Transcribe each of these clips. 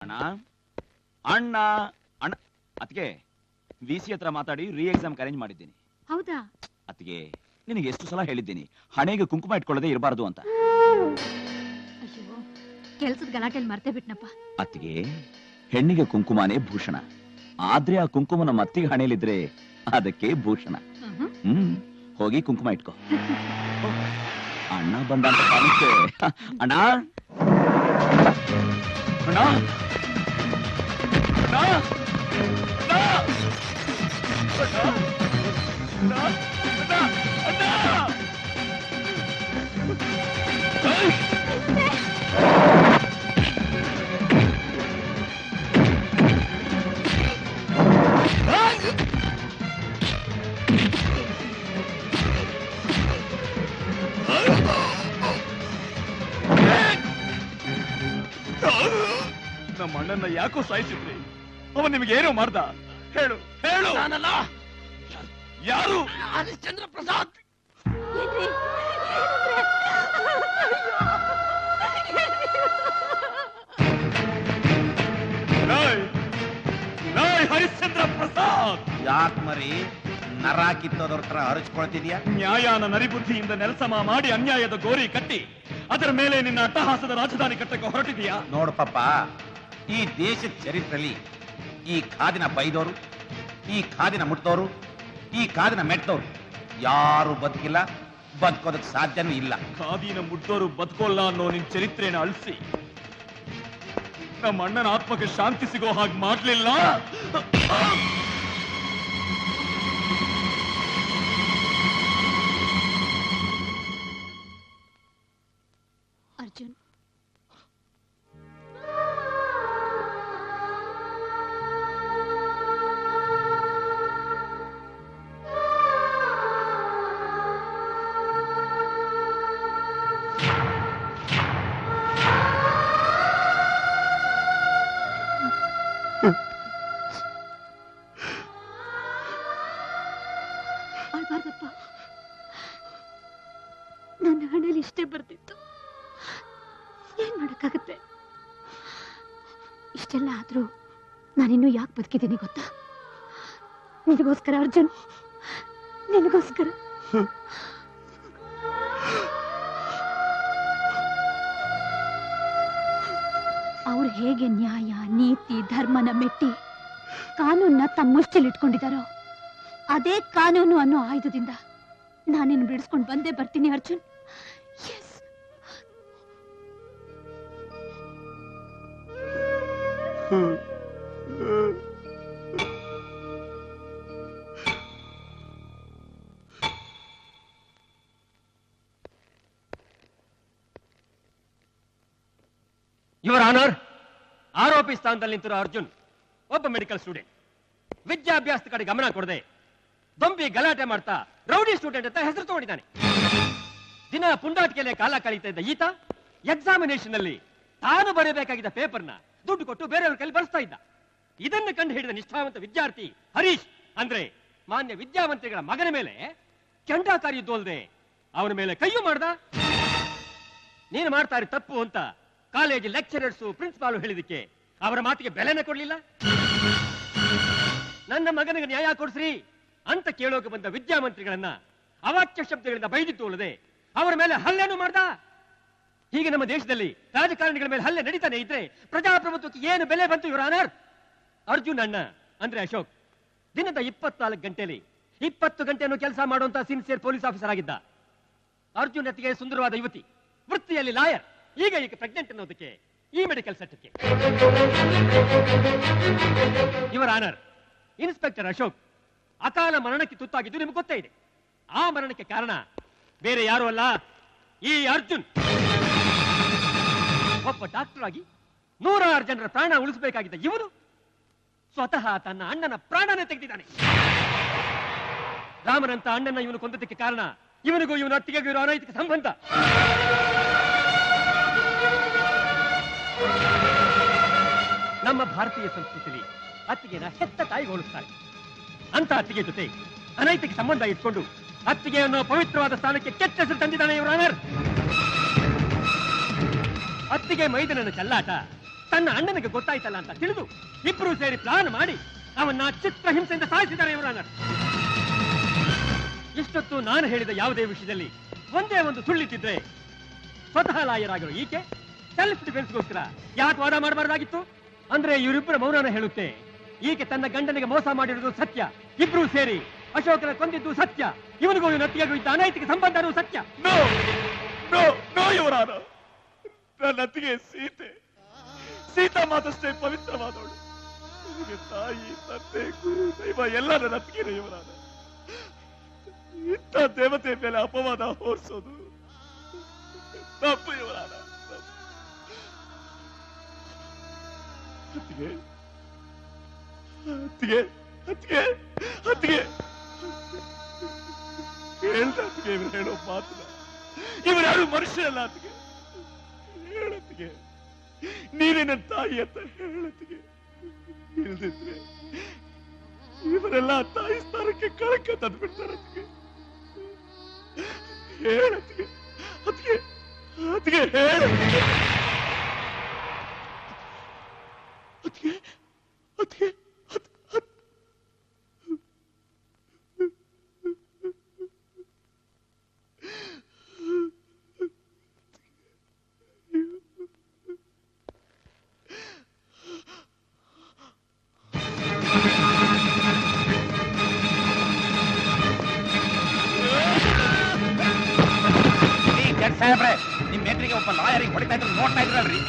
ಅಣ್ಣ ಅಣ್ಣ ಅಣ್ಣ ಅದಕ್ಕೆ ವಿಸಿ ಹತ್ರ ಮಾತಾಡಿ ರೀ ಎಕ್ಸಾಮ್ ಅರೇಂಜ್ ಮಾಡಿದ್ದೀನಿ. ಹೌದಾ? ಅದಕ್ಕೆ ನಿನಗೆ ಎಷ್ಟು ಸಲ ಹೇಳಿದ್ದೀನಿ ಹಣೆಗೆ ಕುಂಕುಮ ಇಟ್ಕೊಳ್ಳದೆ ಇರಬಾರ್ದು ಅಂತ. ಅಯ್ಯೋ, ಕೆಲ್ಸದ ಗಲಾಟೆಯಲ್ಲಿ ಮರ್ತೇ ಬಿಟ್ನಪ್ಪ. ಅತ್ತಿಗೆ ಹೆಣ್ಣಿಗೆ ಕುಂಕುಮನೇ ಭೂಷಣ, ಆದ್ರೆ ಆ ಕುಂಕುಮ ನಮ್ಮ ಅತ್ತಿಗೆ ಹಣೆಯಲ್ಲಿದ್ರೆ ಅದಕ್ಕೆ ಭೂಷಣ. ಹೋಗಿ ಕುಂಕುಮ ಇಟ್ಕೋ. ಅಣ್ಣ ಬಂದ ಅಂತ ಕಾಣುತ್ತೆ. ಅಣ್ಣ ಅಣ್ಣ ನಮ್ಮ ಅಣ್ಣನ್ನ ಯಾಕೋ ಸಾಯಿಸಿದ್ರಿ? ಅವನ್ ನಿಮ್ಗೇನು ಮಾಡ್ದ? ಹೇಳು ಹೇಳು. ನಾನಲ್ಲ. ಯಾರು? ಹರಿಶ್ಚಂದ್ರ ಪ್ರಸಾದ್. ಹರಿಶ್ಚಂದ್ರ ಪ್ರಸಾದ್, ಯಾಕೆ ಮರಿ ನರ ಕಿತ್ತೋದವ್ರ ತರ ಹರಿಸ್ಕೊಳ್ತಿದ್ಯಾ? ನ್ಯಾಯನ ನರಿಬುದ್ಧಿಯಿಂದ ನೆಲಸಮ ಮಾಡಿ ಅನ್ಯಾಯದ ಗೋರಿ ಕಟ್ಟಿ ಅದರ ಮೇಲೆ ನಿನ್ನ ಅಟ್ಟಹಾಸದ ರಾಜಧಾನಿ ಕಟ್ಟಕ್ಕೆ ಹೊರಟಿದೀಯಾ? ನೋಡು ಪಾಪ, ಈ ದೇಶದ ಚರಿತ್ರೆಯಲ್ಲಿ ಈ ಖಾದಿನ ಬೈದವರು, ಈ ಖಾದಿನ ಮುಟ್ಟದವರು, ಈ ಖಾದಿನ ಮೆಟ್ಟದವರು ಯಾರು ಬದುಕಿಲ್ಲ, ಬದುಕೋದಕ್ಕೆ ಸಾಧ್ಯನೂ ಇಲ್ಲ. ಖಾದಿನ ಮುಟ್ಟೋರು ಬದುಕೋಲ್ಲ ಅನ್ನೋ ನಿನ್ ಚರಿತ್ರೆನ ಅಳಿಸಿ ನಮ್ಮ ಅಣ್ಣನ ಆತ್ಮಕ್ಕೆ ಶಾಂತಿ ಸಿಗೋ ಹಾಗೆ ಮಾಡ್ಲಿಲ್ಲ. ಅರ್ಜುನ್, ಅಳ್ಬಾರ್ದಪ್ಪ. ನನ್ನ ಹಣೆಯಲ್ಲಿ ಇಷ್ಟೇ ಬರ್ತಿತ್ತು, ಏನ್ ಮಾಡಕ್ಕಾಗತ್ತೆ? ಇಷ್ಟೆಲ್ಲ ಆದ್ರೂ ನಾನಿನ್ನೂ ಯಾಕೆ ಬದುಕಿದ್ದೀನಿ ಗೊತ್ತಾ? ನಿನಗೋಸ್ಕರ ಅರ್ಜುನ್, ನಿನಗೋಸ್ಕರ. ಅವ್ರು ಹೇಗೆ ನ್ಯಾಯ, ನೀತಿ, ಧರ್ಮನ ಮೆಟ್ಟಿ ಕಾನೂನ್ನ ತಮ್ಮ ಮುಷ್ಟಿಲಿ ಇಟ್ಕೊಂಡಿದ್ದಾರೋ, ಅದೇ ಕಾನೂನು ಅನ್ನೋ ಆಯುಧದಿಂದ ನಾನಿನ್ನು ಬಿಡಿಸ್ಕೊಂಡು ಬಂದೇ ಬರ್ತೀನಿ ಅರ್ಜುನ್. ಎಸ್. ಯುವರ್ ಆನರ್, ಆರೋಪಿ ಸ್ಥಾನದಲ್ಲಿ ನಿಂತಿರೋ ಅರ್ಜುನ್ ಒಬ್ಬ ಮೆಡಿಕಲ್ ಸ್ಟೂಡೆಂಟ್. ವಿದ್ಯಾಭ್ಯಾಸದ ಕಡೆ ಗಮನ ಕೊಡದೆ ದೊಂಬಿ ಗಲಾಟೆ ಮಾಡ್ತಾ ರೌಡಿ ಸ್ಟೂಡೆಂಟ್ ಅಂತ ಹೆಸರು ತಗೊಂಡಿದ್ದಾನೆ. ದಿನ ಪುಂಡಾಟಿಕೆಲೆ ಕಾಲ ಕಳೀತಾ ಇದ್ದ ಈತ ಎಕ್ಸಾಮಿನೇಷನ್ ಅಲ್ಲಿ ತಾನು ಬರೆಯಬೇಕಾಗಿದ್ದ ಪೇಪರ್ನ ದುಡ್ಡು ಕೊಟ್ಟು ಬೇರೆಯವ್ರ ಕೈಲಿ ಬರೆಸ್ತಾ ಇದ್ದ. ಇದನ್ನು ಕಂಡು ಹಿಡಿದ ನಿಷ್ಠಾವಂತ ವಿದ್ಯಾರ್ಥಿ ಹರೀಶ್ ಅಂದ್ರೆ ಮಾನ್ಯ ವಿದ್ಯಾವಂತರಿಗಳ ಮಗನ ಮೇಲೆ ಕೆಂಡಾಕಾರಿ ಯುದ್ಧ ಅಲ್ಲದೆ ಅವನ ಮೇಲೆ ಕೈಯೂ ಮಾಡ್ದ. ನೀನು ಮಾಡ್ತಾ ಇರೋ ತಪ್ಪು ಅಂತ ಕಾಲೇಜ್ ಲೆಕ್ಚರರ್ಸು, ಪ್ರಿನ್ಸಿಪಾಲು ಹೇಳಿದಕ್ಕೆ ಅವರ ಮಾತಿಗೆ ಬೆಲೆನೇ ಕೊಡ್ಲಿಲ್ಲ. ನನ್ನ ಮಗನಿಗೆ ನ್ಯಾಯ ಕೊಡಿಸ್ರಿ ಅಂತ ಕೇಳೋಕೆ ಬಂದ ವಿದ್ಯಾಮಂತ್ರಿಗಳನ್ನ ಅವಾಚ್ಯ ಶಬ್ದಗಳಿಂದ ಬೈದಿತ್ತು ಅಲ್ಲದೆ ಅವರ ಮೇಲೆ ಹಲ್ಲೆನೂ ಮಾಡ್ದ. ಹೀಗೆ ನಮ್ಮ ದೇಶದಲ್ಲಿ ರಾಜಕಾರಣಿಗಳ ಮೇಲೆ ಹಲ್ಲೆ ನಡೀತಾನೆ ಇದ್ರೆ ಪ್ರಜಾಪ್ರಭುತ್ವಕ್ಕೆ ಏನು ಬೆಲೆ ಬಂತು ಯುವರ್ ಆನರ್? ಅರ್ಜುನ್ ಅಣ್ಣ ಅಂದ್ರೆ ಅಶೋಕ್ ದಿನದ 24 ಗಂಟೆಯಲ್ಲಿ 20 ಗಂಟೆಯನ್ನು ಕೆಲಸ ಮಾಡುವಂತ ಸಿನ್ಸಿಯರ್ ಪೊಲೀಸ್ ಆಫೀಸರ್ ಆಗಿದ್ದ. ಅರ್ಜುನ್ ಅತ್ತಿಗೆ ಸುಂದರವಾದ ಯುವತಿ, ವೃತ್ತಿಯಲ್ಲಿ ಲಾಯರ್. ಈಗ ಪ್ರೆಗ್ನೆಂಟ್ ಅನ್ನೋದಕ್ಕೆ ಈ medical certificate. Your honour, inspector Ashok ಅಕಾಲ ಮರಣಕ್ಕೆ ತುತ್ತಾಗಿದ್ದು ನಿಮಗೆ ಗೊತ್ತೇ ಇದೆ. ಆ ಮರಣಕ್ಕೆ ಕಾರಣ ಬೇರೆ ಯಾರು ಅಲ್ಲ, ಈ ಅರ್ಜುನ್. ಒಬ್ಬ ಡಾಕ್ಟರ್ ಆಗಿ 106 ಜನರ ಪ್ರಾಣ ಉಳಿಸಬೇಕಾಗಿದ್ದ ಇವನು ಸ್ವತಃ ತನ್ನ ಅಣ್ಣನ ಪ್ರಾಣನೇ ತೆಗೆದಿದ್ದಾನೆ. ರಾಮನಂತ ಅಣ್ಣನ ಇವನು ಕೊಂದದಕ್ಕೆ ಕಾರಣ ಇವನಿಗೂ ಇವನ ಅತ್ತಿಗೆಗೂ ಇರೋ ಅನೈತಿಕ ಸಂಬಂಧ. ನಮ್ಮ ಭಾರತೀಯ ಸಂಸ್ಕೃತಿಯಲ್ಲಿ ಅತ್ತಿಗೆನ ಹೆತ್ತ ತಾಯಿಗೆ ಹೋಲಿಸ್ತಾರೆ. ಅಂತ ಅತ್ತಿಗೆ ಜೊತೆ ಅನೈತಿಕ ಸಂಬಂಧ ಇಟ್ಕೊಂಡು ಅತ್ತಿಗೆ ಅನ್ನೋ ಪವಿತ್ರವಾದ ಸ್ಥಾನಕ್ಕೆ ಕೆಟ್ಟ ಹೆಸರು ತಂದಿದ್ದಾನೆ ಯುವರ್ ಆನರ್. ಅತ್ತಿಗೆ ಮೈದನನ ಚೆಲ್ಲಾಟ ತನ್ನ ಅಣ್ಣನಿಗೆ ಗೊತ್ತಾಯ್ತಲ್ಲ ಅಂತ ತಿಳಿದು ಇಬ್ರು ಸೇರಿ ಪ್ಲಾನ್ ಮಾಡಿ ಅವನ್ನ ಚಿತ್ರಹಿಂಸೆಯಿಂದ ಸಾಯಿಸಿದ್ದಾರೆ ಇವರನ್ನ. ಇಷ್ಟೊತ್ತು ನಾನು ಹೇಳಿದ ಯಾವುದೇ ವಿಷಯದಲ್ಲಿ ಒಂದೇ ಒಂದು ಸುಳ್ಳಿಟ್ಟಿದ್ರೆ ಸ್ವತಃ ಲಾಯರ್ ಆಗಿರೋ ಈಕೆ ಸೆಲ್ಫ್ ಡಿಫೆನ್ಸ್ಗೋಸ್ಕರ ಯಾಕೆ ವಾದ ಮಾಡಬಾರ್ದಾಗಿತ್ತು? ಅಂದ್ರೆ ಇವರಿಬ್ಬರ ಮೌನನ ಹೇಳುತ್ತೆ, ಈಕೆ ತನ್ನ ಗಂಡನಿಗೆ ಮೋಸ ಮಾಡಿರೋದು ಸತ್ಯ, ಇಬ್ರು ಸೇರಿ ಅಶೋಕನ ಕೊಂದಿದ್ದು ಸತ್ಯ, ಇವನಿಗೂ ಇವನತ್ತಿಗೂ ಇದ್ದ ಅನೈತಿಕ ಸಂಬಂಧನೂ ಸತ್ಯ. ನನ್ನ ಅತ್ತಿಗೆ ಸೀತಾ ಮಾತಷ್ಟೇ ಪವಿತ್ರವಾದವಳು. ತಾಯಿ, ತಂದೆ, ಗುರು, ದೈವ ಎಲ್ಲ ನನ್ನ ಅತ್ತಿಗೆನೇ ಯುವರಾನ. ಇಂಥ ದೇವತೆ ಮೇಲೆ ಅಪವಾದ ಹೊರಿಸೋದು ತಪ್ಪು ಯುವರಾನ. ಅತ್ತಿಗೆ ಅತ್ತಿಗೆ ಅತ್ತಿಗೆ ಅತ್ತಿಗೆ ಹೇಳ್ದತ್ತಿಗೆ ಇವ್ರು ಹೇಳೋ ಮಾತನ್ನ ಇವರು ಯಾರು ಮನುಷ್ಯರಲ್ಲ. ಅತ್ತಿಗೆ ಹೇಳತ್ತಿಗೆ ನೀನೇ ನನ್ನ ತಾಯಿ ಅಂತ ಹೇಳತ್ತಿಗೆ. ಇಲ್ದಿದ್ರೆ ಇವರೆಲ್ಲ ತಾಯಿ ಸ್ಥಾನಕ್ಕೆ ಕಳಕ ತಂದ್ಬಿಡ್ತಾರೆ. ಹೇಳತ್ತಿಗೆ ಅತ್ತಿಗೆ ಅತ್ತಿಗೆ ಹೇಳತ್ತಿಗೆ ಅತ್ತಿಗೆ ಅತ್ತಿಗೆ ಸಾಹೇಬ್ರೆ, ನಿಮ್ ಮೇತ್ರಿಗೆ ಒಬ್ಬ ಲಾಯರಿಗೆ ಹೊಡಿತಾ ಇದ್ರು ನೋಡ್ತಾ ಇದ್ರಲ್ರಿ.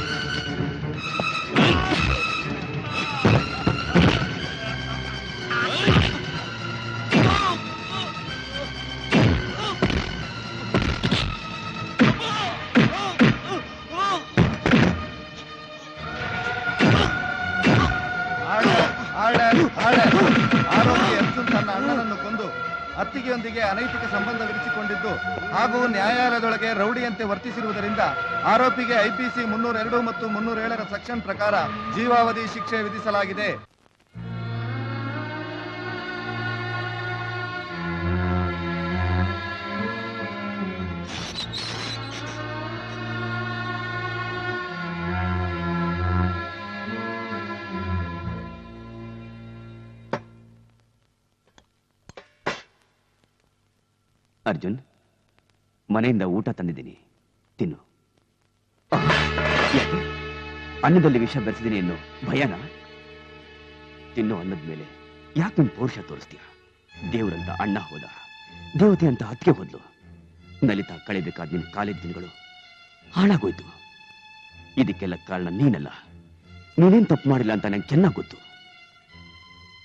ಆರೋಪಿ ಅರ್ಜುನ್ ತನ್ನ ಅಣ್ಣನನ್ನು ಕೊಂದು ಅತ್ತಿಗೆಯೊಂದಿಗೆ ಅನೈತಿಕ ಸಂಬಂಧ ವಿರಿಸಿಕೊಂಡಿದ್ದು ಹಾಗೂ ನ್ಯಾಯಾಲಯದೊಳಗೆ ರೌಡಿಯಂತೆ ವರ್ತಿಸಿರುವುದರಿಂದ ಆರೋಪಿಗೆ ಐಪಿಸಿ 302 ಮತ್ತು 307ರ ಸೆಕ್ಷನ್ ಪ್ರಕಾರ ಜೀವಾವಧಿ ಶಿಕ್ಷೆ ವಿಧಿಸಲಾಗಿದೆ. ಅರ್ಜುನ್, ಮನೆಯಿಂದ ಊಟ ತಂದಿದ್ದೀನಿ, ತಿನ್ನು. ಅನ್ನದಲ್ಲಿ ವಿಷ ಬೆರೆಸಿದ್ದೀನಿ ಎನ್ನು ಭಯನಾ? ತಿನ್ನು ಅನ್ನದ ಮೇಲೆ ಯಾಕೆ ನಿನ್ ಪೌರುಷ ತೋರಿಸ್ತೀಯ? ದೇವರಂತ ಅಣ್ಣ ಹೋದ, ದೇವತೆ ಅಂತ ಅತ್ತಿಗೆ ಹೋದ್ಲು. ನಲಿತಾ ಕಳಿಬೇಕಾದ ನಿನ್ ಕಾಲೇಜ್ ದಿನಗಳು ಹಾಳಾಗೋಯ್ತು. ಇದಕ್ಕೆಲ್ಲ ಕಾರಣ ನೀನಲ್ಲ. ನೀನೇನ್ ತಪ್ಪು ಮಾಡಿಲ್ಲ ಅಂತ ನಂಗೆ ಚೆನ್ನಾಗಿ ಗೊತ್ತು.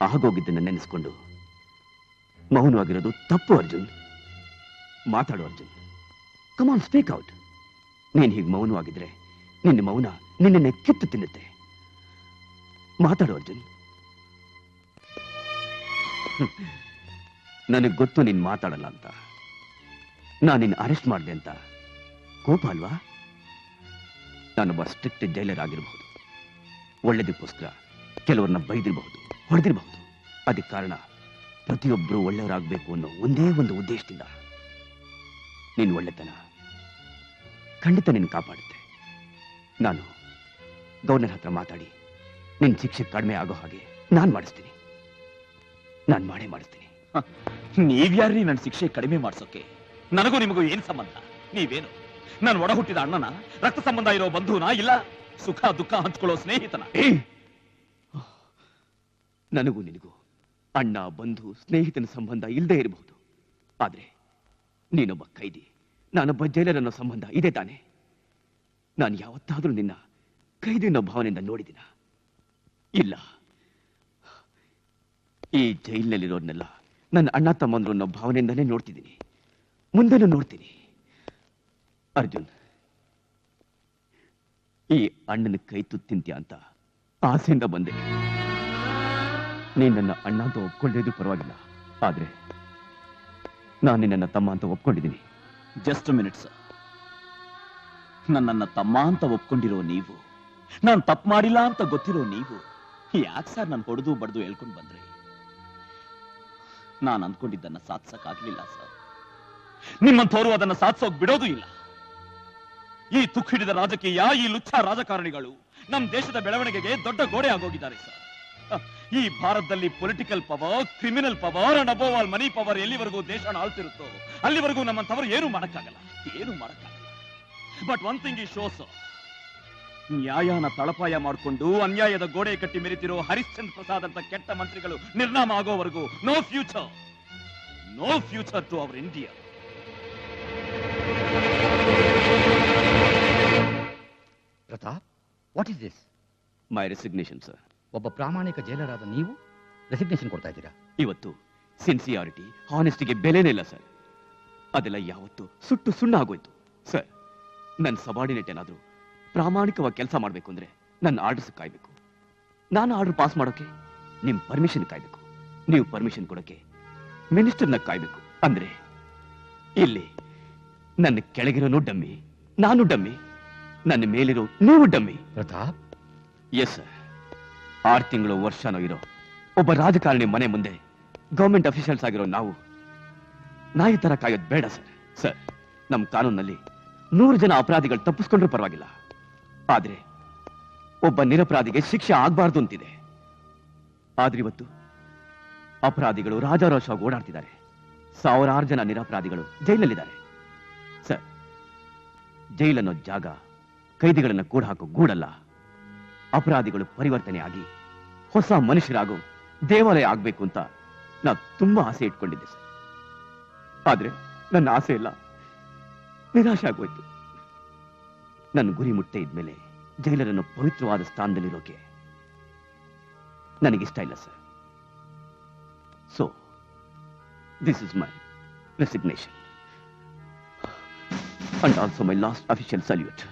ಆಗೋಗಿದ್ದನ್ನ ನೆನೆಸ್ಕೊಂಡು ಮೌನವಾಗಿರೋದು ತಪ್ಪು ಅರ್ಜುನ್. ಮಾತಾಡು ಅರ್ಜುನ್, ಕಮಾನ್ ಸ್ಪೀಕ್ ಔಟ್. ನೀನ್ ಹೀಗೆ ಮೌನವಾಗಿದ್ರೆ ನಿನ್ನ ಮೌನ ನಿನ್ನೆ ಕಿತ್ತು ತಿನ್ನುತ್ತೆ. ಮಾತಾಡು ಅರ್ಜುನ್. ನನಗೆ ಗೊತ್ತು ನೀನ್ ಮಾತಾಡಲ್ಲ ಅಂತ. ನಾನು ನಿನ್ನ ಅರೆಸ್ಟ್ ಮಾಡಿದೆ ಅಂತ ಕೋಪ ಅಲ್ವಾ? ನಾನೊಬ್ಬ ಸ್ಟ್ರಿಕ್ಟ್ ಜೈಲರ್ ಆಗಿರಬಹುದು. ಒಳ್ಳೆದಕ್ಕೋಸ್ಕರ ಕೆಲವ್ರನ್ನ ಬೈದಿರಬಹುದು, ಹೊಡೆದಿರಬಹುದು. ಅದಕ್ಕೆ ಕಾರಣ ಪ್ರತಿಯೊಬ್ಬರು ಒಳ್ಳೆಯವರಾಗಬೇಕು ಅನ್ನೋ ಒಂದೇ ಒಂದು ಉದ್ದೇಶದಿಂದ. ನೀನು ಒಳ್ಳೆತನ ಖಂಡಿತ ನಿನ್ನ ಕಾಪಾಡುತ್ತೆ. ನಾನು ಗವರ್ನರ್ ಹತ್ರ ಮಾತಾಡಿ ನಿನ್ನ ಶಿಕ್ಷೆ ಕಡಿಮೆ ಆಗೋ ಹಾಗೆ ನಾನು ಮಾಡಿಸ್ತೀನಿ. ನಾನು ಮಾಡೇ ಮಾಡಿಸ್ತೀನಿ. ನೀವ್ಯಾರ್ರಿ ನನ್ನ ಶಿಕ್ಷೆ ಕಡಿಮೆ ಮಾಡ್ಸೋಕೆ? ನನಗೂ ನಿಮಗೂ ಏನ್ ಸಂಬಂಧ? ನೀವೇನು ನಾನು ಒಡ ಹುಟ್ಟಿದ ಅಣ್ಣನ, ರಕ್ತ ಸಂಬಂಧ ಇರೋ ಬಂಧುನ, ಇಲ್ಲ ಸುಖ ದುಃಖ ಹಂಚ್ಕೊಳ್ಳೋ ಸ್ನೇಹಿತನ? ನನಗೂ ನಿನಗೂ ಅಣ್ಣ, ಬಂಧು, ಸ್ನೇಹಿತನ ಸಂಬಂಧ ಇಲ್ಲದೆ ಇರಬಹುದು. ಆದ್ರೆ ನೀನೊಬ್ಬ ಕೈದಿ, ನಾನೊಬ್ಬ ಜೈಲರ್ ಅನ್ನೋ ಸಂಬಂಧ ಇದೆ ತಾನೆ? ನಾನು ಯಾವತ್ತಾದ್ರೂ ನಿನ್ನ ಕೈದಿ ಅನ್ನೋ ಭಾವನೆಯಿಂದ ನೋಡಿದಿನ? ಇಲ್ಲ. ಈ ಜೈಲಿನಲ್ಲಿರೋರ್ನೆಲ್ಲ ನನ್ನ ಅಣ್ಣ ತಮ್ಮಂದ್ರು ಅನ್ನೋ ಭಾವನೆಯಿಂದಾನೇ ನೋಡ್ತಿದ್ದೀನಿ, ಮುಂದೆನೂ ನೋಡ್ತೀನಿ. ಅರ್ಜುನ್, ಈ ಅಣ್ಣನ ಕೈ ತುತ್ತಿಂತ್ಯ ಅಂತ ಆಸೆಯಿಂದ ಬಂದೆ. ನೀನ್ ನನ್ನ ಅಣ್ಣ ಅಂತ ಒಪ್ಕೊಂಡಿದ್ದು ಪರವಾಗಿಲ್ಲ, ಆದ್ರೆ ನಾನು ನಿನ್ನ ತಮ್ಮ ಅಂತ ಒಪ್ಕೊಂಡಿದ್ದೀನಿ. Just minute sir. ನನ್ನನ್ನ ತಮ್ಮ ಅಂತ ಒಪ್ಕೊಂಡಿರೋ ನೀವು, ನಾನು ತಪ್ಪು ಮಾಡಿಲ್ಲ ಅಂತ ಗೊತ್ತಿರೋ ನೀವು ಯಾಕೆ ಸರ್ ನಾನು ಹೊಡೆದು ಬಡ್ದು ಹೇಳ್ಕೊಂಡು ಬಂದ್ರಿ? ನಾನು ಅಂದ್ಕೊಂಡಿದ್ದನ್ನ ಸಾಧಿಸಕ್ಕಾಗ್ಲಿಲ್ಲ ಸರ್. ನಿಮ್ಮಂಥವ್ರು ಅದನ್ನ ಸಾಧಿಸೋಕ್ ಬಿಡೋದು ಇಲ್ಲ. ಈ ತುಕ್ಕು ಹಿಡಿದ ರಾಜಕೀಯ, ಈ ಲುಚ್ಚ ರಾಜಕಾರಣಿಗಳು ನಮ್ಮ ದೇಶದ ಬೆಳವಣಿಗೆಗೆ ದೊಡ್ಡ ಗೋಡೆ ಆಗೋಗಿದ್ದಾರೆ ಸರ್. ಈ ಭಾರತದಲ್ಲಿ political power, criminal power and above all money power ಎಲ್ಲಿವರೆಗೂ ದೇಶನ ಆಳ್ತಿರುತ್ತೋ ಅಲ್ಲಿವರೆಗೂ ನಮ್ಮಂತವರು ಏನು ಮಾಡಕ್ಕಾಗಲ್ಲ. ಬಟ್ ಒನ್ ಥಿಂಗ್ ಈ ಶೋಸ್, ನ್ಯಾಯನ ತಳಪಾಯ ಮಾಡಿಕೊಂಡು ಅನ್ಯಾಯದ ಗೋಡೆ ಕಟ್ಟಿ ಮೆರೆತಿರೋ ಹರಿಶ್ಚಂದ್ರ ಪ್ರಸಾದ್ ಅಂತ ಕೆಟ್ಟ ಮಂತ್ರಿಗಳು ನಿರ್ನಾಮ ಆಗೋವರೆಗೂ no future to our India. Pratap, what is this? My resignation sir. ಒಬ್ಬ ಪ್ರಾಮಾಣಿಕ ಜೈಲರಾದ ನೀವು ರೆಸಿಗ್ನೇಷನ್ ಕೊಡ್ತಾ ಇದ್ದೀರಾ? ಇವತ್ತು ಸಿನ್ಸಿಯಾರಿಟಿ, ಹಾನೆಸ್ಟಿಗೆ ಬೆಲೆನೇ ಇಲ್ಲ ಸರ್. ಅದೆಲ್ಲ ಯಾವತ್ತು ಸುಟ್ಟು ಸುಣ್ಣ ಆಗೋಯ್ತು ಸರ್. ನನ್ನ ಸಬಾರ್ಡಿನೇಟ್ ಏನಾದ್ರೂ ಪ್ರಾಮಾಣಿಕವಾಗಿ ಕೆಲಸ ಮಾಡಬೇಕು ಅಂದ್ರೆ ನನ್ನ ಆರ್ಡರ್ಸ್ ಕಾಯ್ಬೇಕು. ನಾನು ಆರ್ಡರ್ ಪಾಸ್ ಮಾಡೋಕೆ ನಿಮ್ ಪರ್ಮಿಷನ್ ಕಾಯ್ಬೇಕು. ನೀವು ಪರ್ಮಿಷನ್ ಕೊಡೋಕೆ ಮಿನಿಸ್ಟರ್ನ ಕಾಯ್ಬೇಕು. ಅಂದ್ರೆ ಇಲ್ಲಿ ನನ್ನ ಕೆಳಗಿರೋನು ಡಮ್ಮಿ, ನಾನು ಡಮ್ಮಿ, ನನ್ನ ಮೇಲಿರೋ ನೀವು ಡಮ್ಮಿ. Pratap, yes sir. 6 ತಿಂಗಳು ವರ್ಷನೋ ಇರೋ ಒಬ್ಬ ರಾಜಕಾರಣಿ ಮನೆ ಮುಂದೆ ಗವರ್ಮೆಂಟ್ ಅಫಿಷಿಯಲ್ಸ್ ಆಗಿರೋ ನಾವು ನಾಯಿ ತರ ಕಾಯೋದು ಬೇಡ ಸರ್. ಸರ್, ನಮ್ಮ ಕಾನೂನಲ್ಲಿ 100 ಜನ ಅಪರಾಧಿಗಳು ತಪ್ಪಿಸ್ಕೊಂಡ್ರೂ ಪರವಾಗಿಲ್ಲ, ಆದ್ರೆ ಒಬ್ಬ ನಿರಪರಾಧಿಗೆ ಶಿಕ್ಷೆ ಆಗ್ಬಾರ್ದು ಅಂತಿದೆ. ಆದ್ರೆ ಇವತ್ತು ಅಪರಾಧಿಗಳು ರಾಜಾರೋಷವಾಗಿ ಓಡಾಡ್ತಿದ್ದಾರೆ. 1000 ಜನ ನಿರಪರಾಧಿಗಳು ಜೈಲಲ್ಲಿದ್ದಾರೆ ಸರ್. ಜೈಲನ್ನೋ ಜಾಗ ಕೈದಿಗಳನ್ನ ಕೂಡ ಹಾಕೋ ಗೂಡಲ್ಲ. ಅಪರಾಧಿಗಳು ಪರಿವರ್ತನೆ ಆಗಿ ಹೊಸ ಮನುಷ್ಯರಾಗೋ ದೇವಾಲಯ ಆಗ್ಬೇಕು ಅಂತ ನಾ ತುಂಬಾ ಆಸೆ ಇಟ್ಕೊಂಡಿದ್ದೆ ಸರ್. ಆದ್ರೆ ನನ್ನ ಆಸೆ ಎಲ್ಲ ನಿರಾಶೆ ಆಗೋಯ್ತು. ನನ್ನ ಗುರಿ ಮುಟ್ಟೆ ಇದ್ಮೇಲೆ ಜೈಲರನ್ನು ಪವಿತ್ರವಾದ ಸ್ಥಾನದಲ್ಲಿರೋಕೆ ನನಗಿಷ್ಟ ಇಲ್ಲ sir. So this is my resignation and also my last official salute.